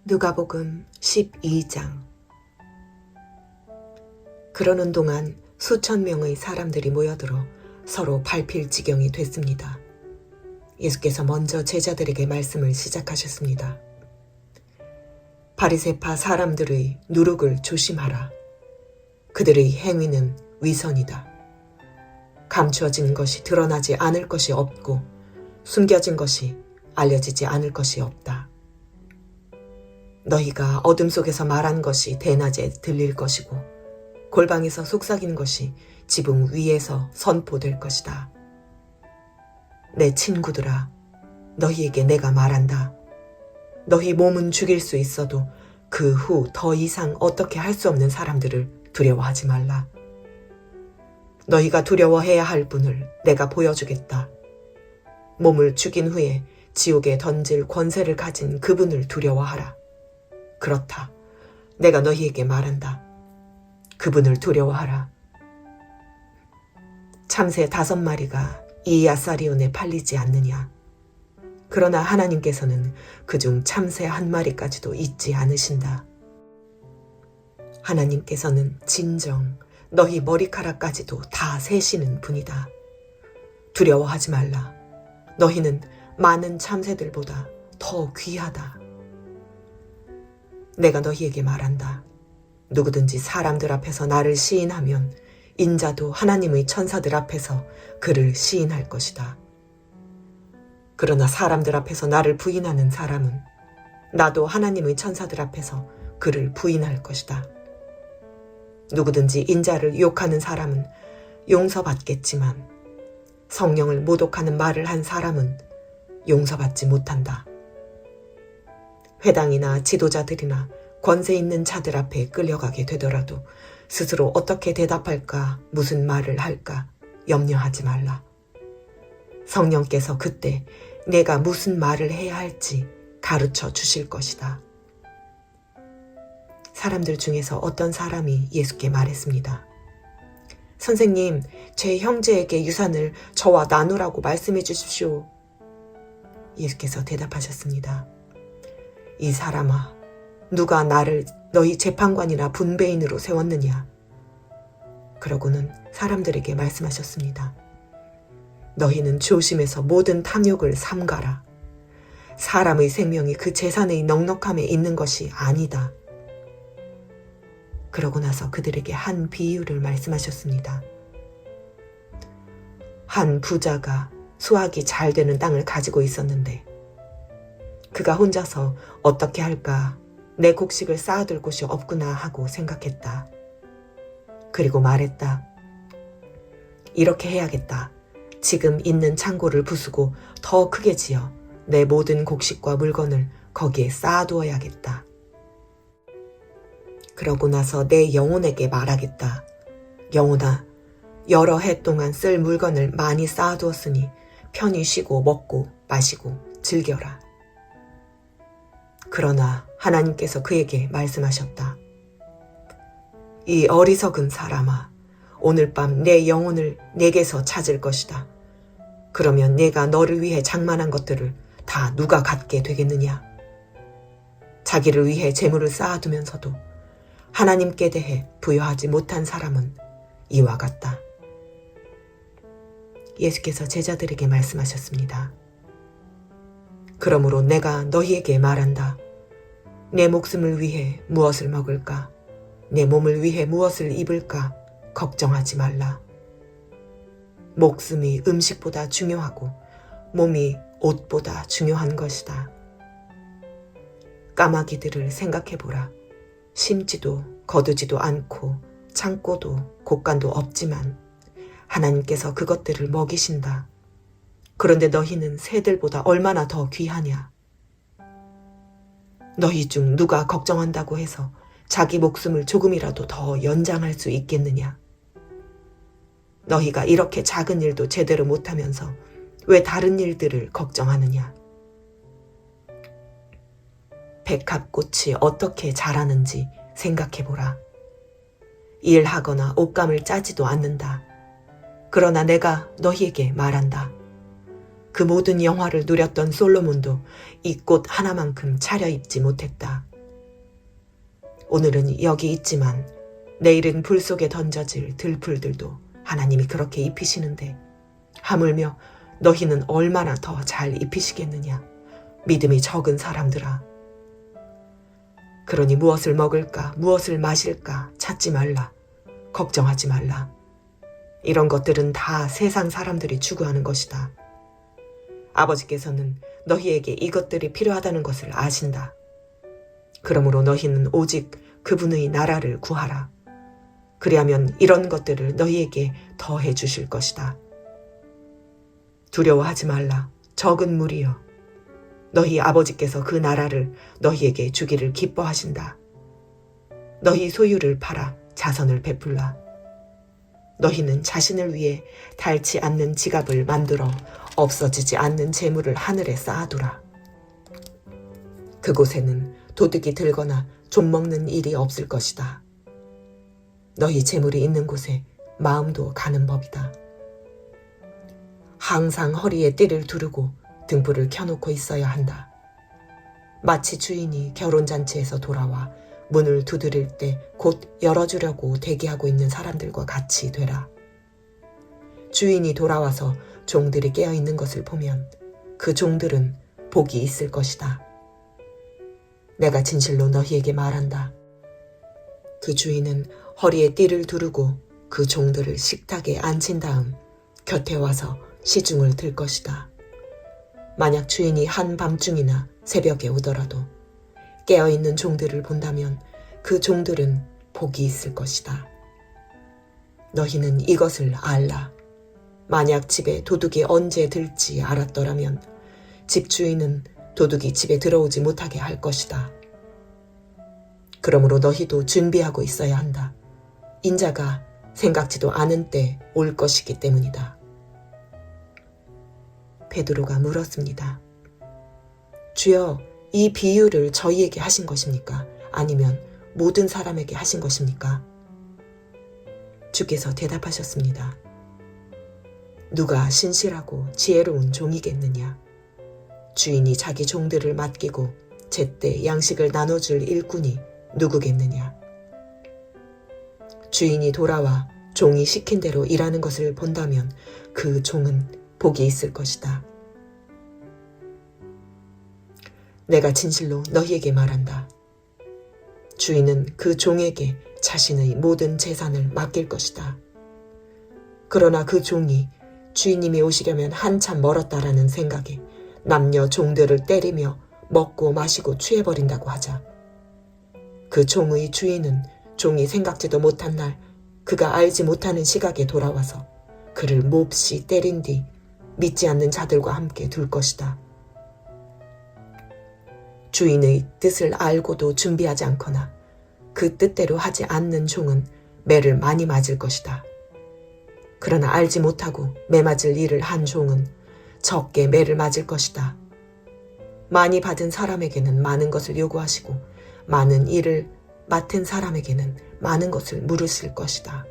누가복음 12장. 그러는 동안 수천 명의 사람들이 모여들어 서로 밟힐 지경이 됐습니다. 예수께서 먼저 제자들에게 말씀을 시작하셨습니다. 바리새파 사람들의 누룩을 조심하라. 그들의 행위는 위선이다. 감추어진 것이 드러나지 않을 것이 없고 숨겨진 것이 알려지지 않을 것이 없다. 너희가 어둠 속에서 말한 것이 대낮에 들릴 것이고 골방에서 속삭인 것이 지붕 위에서 선포될 것이다. 내 친구들아, 너희에게 내가 말한다. 너희 몸은 죽일 수 있어도 그 후 더 이상 어떻게 할 수 없는 사람들을 두려워하지 말라. 너희가 두려워해야 할 분을 내가 보여주겠다. 몸을 죽인 후에 지옥에 던질 권세를 가진 그분을 두려워하라. 그렇다. 내가 너희에게 말한다. 그분을 두려워하라. 참새 5마리가 이 아사리온에 팔리지 않느냐. 그러나 하나님께서는 그중 참새 1마리까지도 잊지 않으신다. 하나님께서는 진정 너희 머리카락까지도 다 세시는 분이다. 두려워하지 말라. 너희는 많은 참새들보다 더 귀하다. 내가 너희에게 말한다. 누구든지 사람들 앞에서 나를 시인하면 인자도 하나님의 천사들 앞에서 그를 시인할 것이다. 그러나 사람들 앞에서 나를 부인하는 사람은 나도 하나님의 천사들 앞에서 그를 부인할 것이다. 누구든지 인자를 욕하는 사람은 용서받겠지만 성령을 모독하는 말을 한 사람은 용서받지 못한다. 회당이나 지도자들이나 권세 있는 자들 앞에 끌려가게 되더라도 스스로 어떻게 대답할까, 무슨 말을 할까 염려하지 말라. 성령께서 그때 내가 무슨 말을 해야 할지 가르쳐 주실 것이다. 사람들 중에서 어떤 사람이 예수께 말했습니다. 선생님, 제 형제에게 유산을 저와 나누라고 말씀해 주십시오. 예수께서 대답하셨습니다. 이 사람아, 누가 나를 너희 재판관이나 분배인으로 세웠느냐? 그러고는 사람들에게 말씀하셨습니다. 너희는 조심해서 모든 탐욕을 삼가라. 사람의 생명이 그 재산의 넉넉함에 있는 것이 아니다. 그러고 나서 그들에게 한 비유를 말씀하셨습니다. 한 부자가 수확이 잘 되는 땅을 가지고 있었는데 그가 혼자서 어떻게 할까, 내 곡식을 쌓아둘 곳이 없구나 하고 생각했다. 그리고 말했다. 이렇게 해야겠다. 지금 있는 창고를 부수고 더 크게 지어 내 모든 곡식과 물건을 거기에 쌓아두어야겠다. 그러고 나서 내 영혼에게 말하겠다. 영혼아, 여러 해 동안 쓸 물건을 많이 쌓아두었으니 편히 쉬고 먹고 마시고 즐겨라. 그러나 하나님께서 그에게 말씀하셨다. 이 어리석은 사람아, 오늘 밤 내 영혼을 내게서 찾을 것이다. 그러면 내가 너를 위해 장만한 것들을 다 누가 갖게 되겠느냐? 자기를 위해 재물을 쌓아두면서도 하나님께 대해 부여하지 못한 사람은 이와 같다. 예수께서 제자들에게 말씀하셨습니다. 그러므로 내가 너희에게 말한다. 내 목숨을 위해 무엇을 먹을까? 내 몸을 위해 무엇을 입을까? 걱정하지 말라. 목숨이 음식보다 중요하고 몸이 옷보다 중요한 것이다. 까마귀들을 생각해보라. 심지도 거두지도 않고 창고도 곳간도 없지만 하나님께서 그것들을 먹이신다. 그런데 너희는 새들보다 얼마나 더 귀하냐? 너희 중 누가 걱정한다고 해서 자기 목숨을 조금이라도 더 연장할 수 있겠느냐? 너희가 이렇게 작은 일도 제대로 못하면서 왜 다른 일들을 걱정하느냐? 백합꽃이 어떻게 자라는지 생각해보라. 일하거나 옷감을 짜지도 않는다. 그러나 내가 너희에게 말한다. 그 모든 영화를 누렸던 솔로몬도 이 꽃 하나만큼 차려입지 못했다. 오늘은 여기 있지만 내일은 불 속에 던져질 들풀들도 하나님이 그렇게 입히시는데 하물며 너희는 얼마나 더 잘 입히시겠느냐. 믿음이 적은 사람들아. 그러니 무엇을 먹을까 무엇을 마실까 찾지 말라. 걱정하지 말라. 이런 것들은 다 세상 사람들이 추구하는 것이다. 아버지께서는 너희에게 이것들이 필요하다는 것을 아신다. 그러므로 너희는 오직 그분의 나라를 구하라. 그리하면 이런 것들을 너희에게 더해 주실 것이다. 두려워하지 말라. 적은 무리여. 너희 아버지께서 그 나라를 너희에게 주기를 기뻐하신다. 너희 소유를 팔아 자선을 베풀라. 너희는 자신을 위해 닳지 않는 지갑을 만들어 없어지지 않는 재물을 하늘에 쌓아두라. 그곳에는 도둑이 들거나 좀먹는 일이 없을 것이다. 너희 재물이 있는 곳에 마음도 가는 법이다. 항상 허리에 띠를 두르고 등불을 켜놓고 있어야 한다. 마치 주인이 결혼잔치에서 돌아와 문을 두드릴 때 곧 열어주려고 대기하고 있는 사람들과 같이 되라. 주인이 돌아와서 종들이 깨어있는 것을 보면 그 종들은 복이 있을 것이다. 내가 진실로 너희에게 말한다. 그 주인은 허리에 띠를 두르고 그 종들을 식탁에 앉힌 다음 곁에 와서 시중을 들 것이다. 만약 주인이 한밤중이나 새벽에 오더라도 깨어있는 종들을 본다면 그 종들은 복이 있을 것이다. 너희는 이것을 알라. 만약 집에 도둑이 언제 들지 알았더라면 집주인은 도둑이 집에 들어오지 못하게 할 것이다. 그러므로 너희도 준비하고 있어야 한다. 인자가 생각지도 않은 때 올 것이기 때문이다. 베드로가 물었습니다. 주여, 이 비유를 저희에게 하신 것입니까? 아니면 모든 사람에게 하신 것입니까? 주께서 대답하셨습니다. 누가 신실하고 지혜로운 종이겠느냐? 주인이 자기 종들을 맡기고 제때 양식을 나눠줄 일꾼이 누구겠느냐? 주인이 돌아와 종이 시킨 대로 일하는 것을 본다면 그 종은 복이 있을 것이다. 내가 진실로 너희에게 말한다. 주인은 그 종에게 자신의 모든 재산을 맡길 것이다. 그러나 그 종이 주인님이 오시려면 한참 멀었다라는 생각에 남녀 종들을 때리며 먹고 마시고 취해버린다고 하자. 그 종의 주인은 종이 생각지도 못한 날 그가 알지 못하는 시각에 돌아와서 그를 몹시 때린 뒤 믿지 않는 자들과 함께 둘 것이다. 주인의 뜻을 알고도 준비하지 않거나 그 뜻대로 하지 않는 종은 매를 많이 맞을 것이다. 그러나 알지 못하고 매 맞을 일을 한 종은 적게 매를 맞을 것이다. 많이 받은 사람에게는 많은 것을 요구하시고 많은 일을 맡은 사람에게는 많은 것을 물으실 것이다.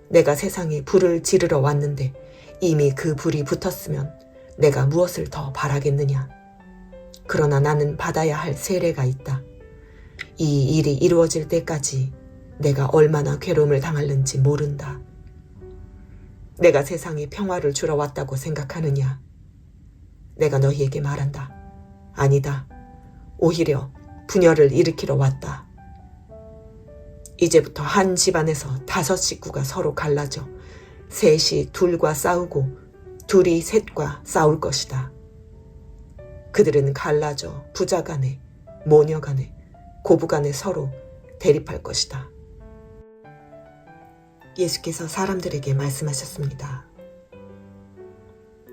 내가 세상에 불을 지르러 왔는데 이미 그 불이 붙었으면 내가 무엇을 더 바라겠느냐. 그러나 나는 받아야 할 세례가 있다. 이 일이 이루어질 때까지 내가 얼마나 괴로움을 당할는지 모른다. 내가 세상에 평화를 주러 왔다고 생각하느냐? 내가 너희에게 말한다. 아니다. 오히려 분열을 일으키러 왔다. 이제부터 한 집안에서 5 식구가 서로 갈라져 셋이 둘과 싸우고 둘이 셋과 싸울 것이다. 그들은 갈라져 부자 간에 모녀 간에 고부 간에 서로 대립할 것이다. 예수께서 사람들에게 말씀하셨습니다.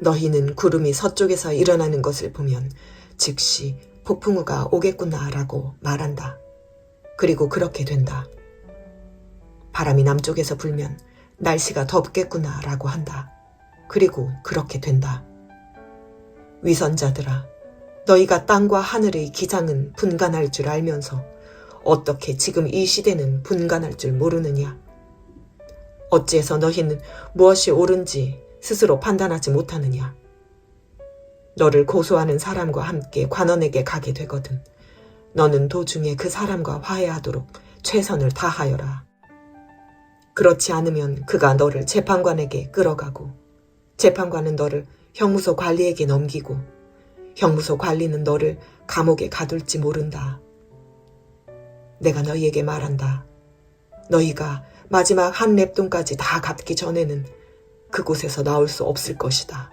너희는 구름이 서쪽에서 일어나는 것을 보면 즉시 폭풍우가 오겠구나 라고 말한다. 그리고 그렇게 된다. 바람이 남쪽에서 불면 날씨가 덥겠구나 라고 한다. 그리고 그렇게 된다. 위선자들아, 너희가 땅과 하늘의 기장은 분간할 줄 알면서 어떻게 지금 이 시대는 분간할 줄 모르느냐? 어찌해서 너희는 무엇이 옳은지 스스로 판단하지 못하느냐? 너를 고소하는 사람과 함께 관원에게 가게 되거든 너는 도중에 그 사람과 화해하도록 최선을 다하여라. 그렇지 않으면 그가 너를 재판관에게 끌어가고 재판관은 너를 형무소 관리에게 넘기고 형무소 관리는 너를 감옥에 가둘지 모른다. 내가 너희에게 말한다. 너희가 마지막 한 랩돈까지 다 갚기 전에는 그곳에서 나올 수 없을 것이다.